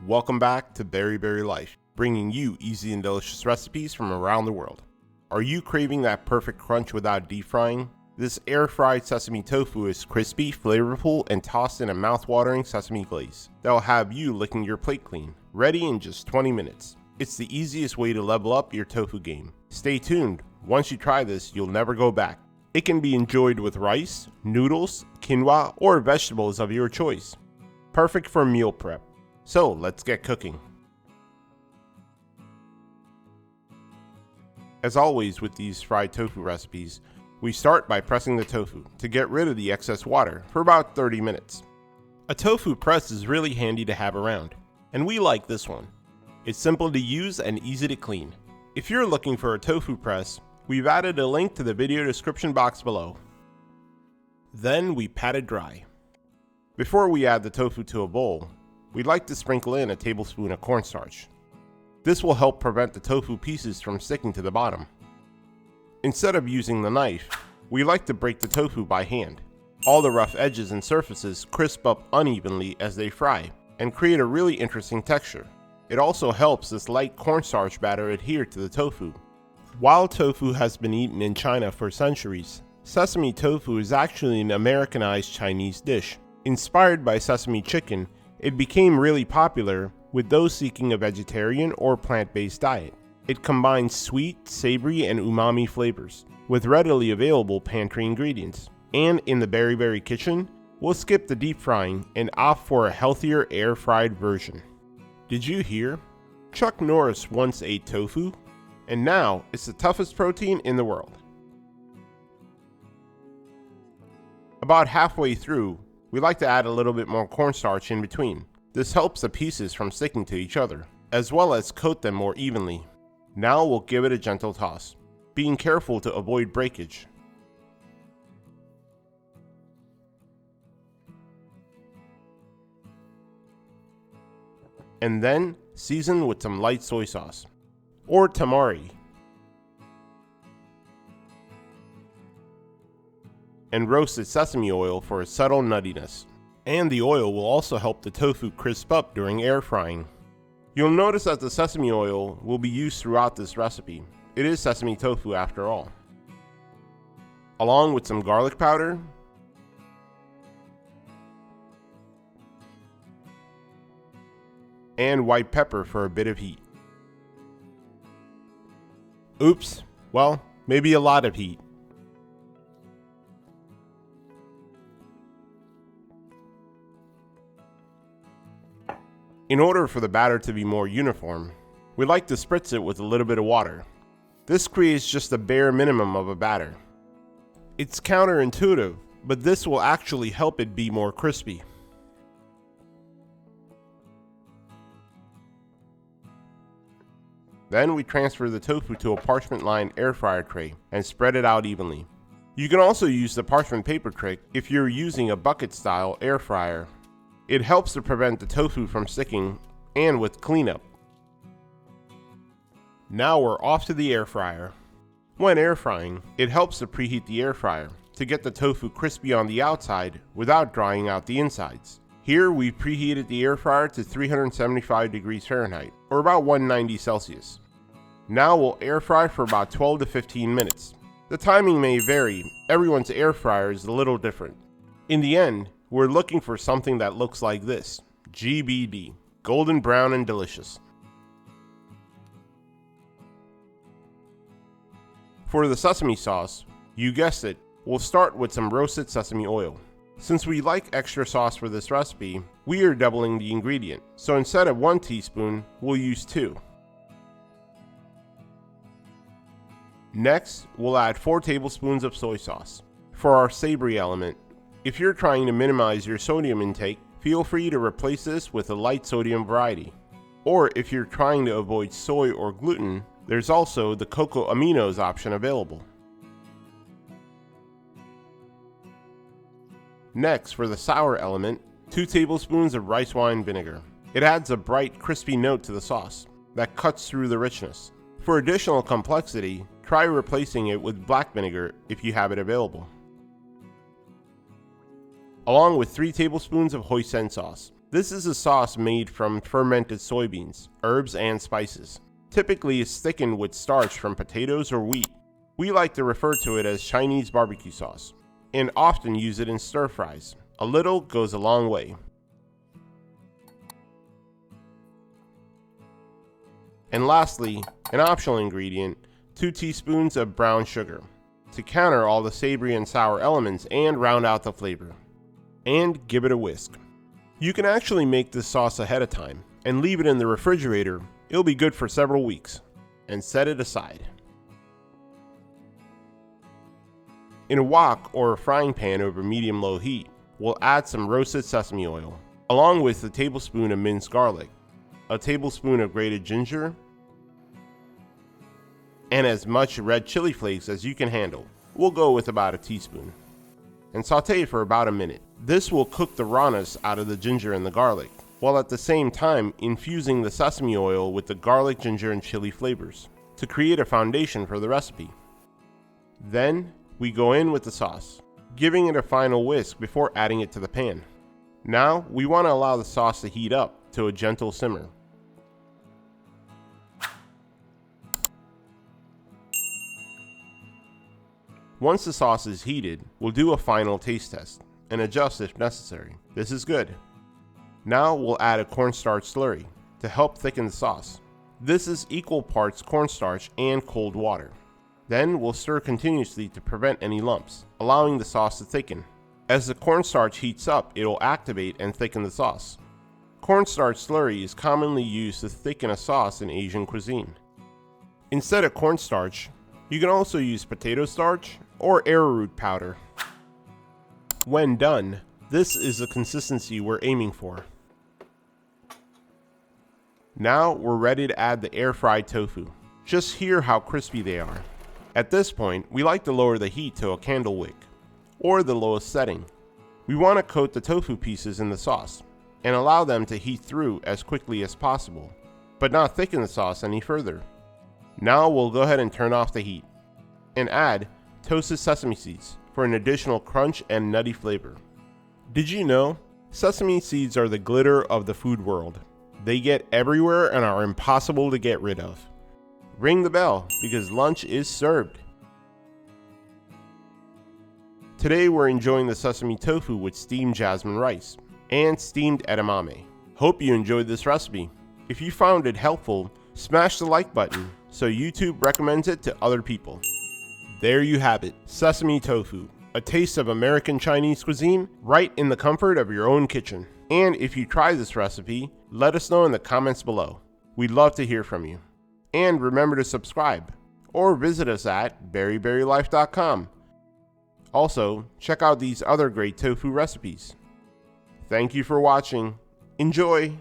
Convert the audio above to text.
Welcome back to Berry Life, bringing you easy and delicious recipes from around the world. Are you craving that perfect crunch without deep frying? This air-fried sesame tofu is crispy, flavorful, and tossed in a mouth-watering sesame glaze that will have you licking your plate clean, ready in just 20 minutes. It's the easiest way to level up your tofu game. Stay tuned. Once you try this, you'll never go back. It can be enjoyed with rice, noodles, quinoa, or vegetables of your choice. Perfect for meal prep. So let's get cooking. As always with these fried tofu recipes, we start by pressing the tofu to get rid of the excess water for about 30 minutes. A tofu press is really handy to have around, and we like this one. It's simple to use and easy to clean. If you're looking for a tofu press, we've added a link to the video description box below. Then we pat it dry. Before we add the tofu to a bowl, we'd like to sprinkle in a tablespoon of cornstarch. This will help prevent the tofu pieces from sticking to the bottom. Instead of using the knife, we like to break the tofu by hand. All the rough edges and surfaces crisp up unevenly as they fry and create a really interesting texture. It also helps this light cornstarch batter adhere to the tofu. While tofu has been eaten in China for centuries, sesame tofu is actually an Americanized Chinese dish. Inspired by sesame chicken, it became really popular with those seeking a vegetarian or plant-based diet. It combines sweet, savory, and umami flavors with readily available pantry ingredients. And in the Berry kitchen, we'll skip the deep frying and opt for a healthier air-fried version. Did you hear? Chuck Norris once ate tofu, and now it's the toughest protein in the world. About halfway through, we like to add a little bit more cornstarch in between. This helps the pieces from sticking to each other, as well as coat them more evenly. Now we'll give it a gentle toss, being careful to avoid breakage. And then season with some light soy sauce, or tamari, and roasted sesame oil for a subtle nuttiness. And the oil will also help the tofu crisp up during air frying. You'll notice that the sesame oil will be used throughout this recipe. It is sesame tofu after all. Along with some garlic powder, and white pepper for a bit of heat. Oops, well, maybe a lot of heat. In order for the batter to be more uniform, we like to spritz it with a little bit of water. This creates just the bare minimum of a batter. It's counterintuitive, but this will actually help it be more crispy. Then we transfer the tofu to a parchment-lined air fryer tray and spread it out evenly. You can also use the parchment paper trick if you're using a bucket-style air fryer. It helps to prevent the tofu from sticking and with cleanup. Now we're off to the air fryer. When air frying, it helps to preheat the air fryer to get the tofu crispy on the outside without drying out the insides. Here we've preheated the air fryer to 375 degrees Fahrenheit, or about 190 Celsius. Now we'll air fry for about 12 to 15 minutes. The timing may vary, everyone's air fryer is a little different. In the end, we're looking for something that looks like this, GBD, golden brown and delicious. For the sesame sauce, you guessed it, we'll start with some roasted sesame oil. Since we like extra sauce for this recipe, we are doubling the ingredient, so instead of 1 teaspoon, we'll use 2. Next, we'll add 4 tablespoons of soy sauce. For our savory element, if you're trying to minimize your sodium intake, feel free to replace this with a light sodium variety. Or if you're trying to avoid soy or gluten, there's also the cocoa aminos option available. Next, for the sour element, 2 tablespoons of rice wine vinegar. It adds a bright, crispy note to the sauce that cuts through the richness. For additional complexity, try replacing it with black vinegar if you have it available. Along with 3 tablespoons of hoisin sauce. This is a sauce made from fermented soybeans, herbs, and spices. Typically is thickened with starch from potatoes or wheat. We like to refer to it as Chinese barbecue sauce, and often use it in stir fries. A little goes a long way. And lastly, an optional ingredient, 2 teaspoons of brown sugar, to counter all the savory and sour elements and round out the flavor. And give it a whisk. You can actually make this sauce ahead of time and leave it in the refrigerator. It'll be good for several weeks. And set it aside. In a wok or a frying pan over medium-low heat, we'll add some roasted sesame oil, along with a tablespoon of minced garlic, a tablespoon of grated ginger, and as much red chili flakes as you can handle. We'll go with about a teaspoon. And saute for about a minute. This will cook the rawness out of the ginger and the garlic, while at the same time infusing the sesame oil with the garlic, ginger, and chili flavors to create a foundation for the recipe. Then we go in with the sauce, giving it a final whisk before adding it to the pan. Now we want to allow the sauce to heat up to a gentle simmer. Once the sauce is heated, we'll do a final taste test and adjust if necessary. This is good. Now we'll add a cornstarch slurry to help thicken the sauce. This is equal parts cornstarch and cold water. Then we'll stir continuously to prevent any lumps, allowing the sauce to thicken. As the cornstarch heats up, it will activate and thicken the sauce. Cornstarch slurry is commonly used to thicken a sauce in Asian cuisine. Instead of cornstarch, you can also use potato starch or arrowroot powder. When done, this is the consistency we're aiming for. Now we're ready to add the air-fried tofu. Just hear how crispy they are. At this point, we like to lower the heat to a candle wick, or the lowest setting. We want to coat the tofu pieces in the sauce, and allow them to heat through as quickly as possible, but not thicken the sauce any further. Now we'll go ahead and turn off the heat, and add toasted sesame seeds for an additional crunch and nutty flavor. Did you know? Sesame seeds are the glitter of the food world. They get everywhere and are impossible to get rid of. Ring the bell because lunch is served. Today we're enjoying the sesame tofu with steamed jasmine rice and steamed edamame. Hope you enjoyed this recipe. If you found it helpful, smash the like button so YouTube recommends it to other people. There you have it, sesame tofu, a taste of American Chinese cuisine right in the comfort of your own kitchen. And if you try this recipe, let us know in the comments below. We'd love to hear from you. And remember to subscribe or visit us at berryberrylife.com. Also, check out these other great tofu recipes. Thank you for watching. Enjoy!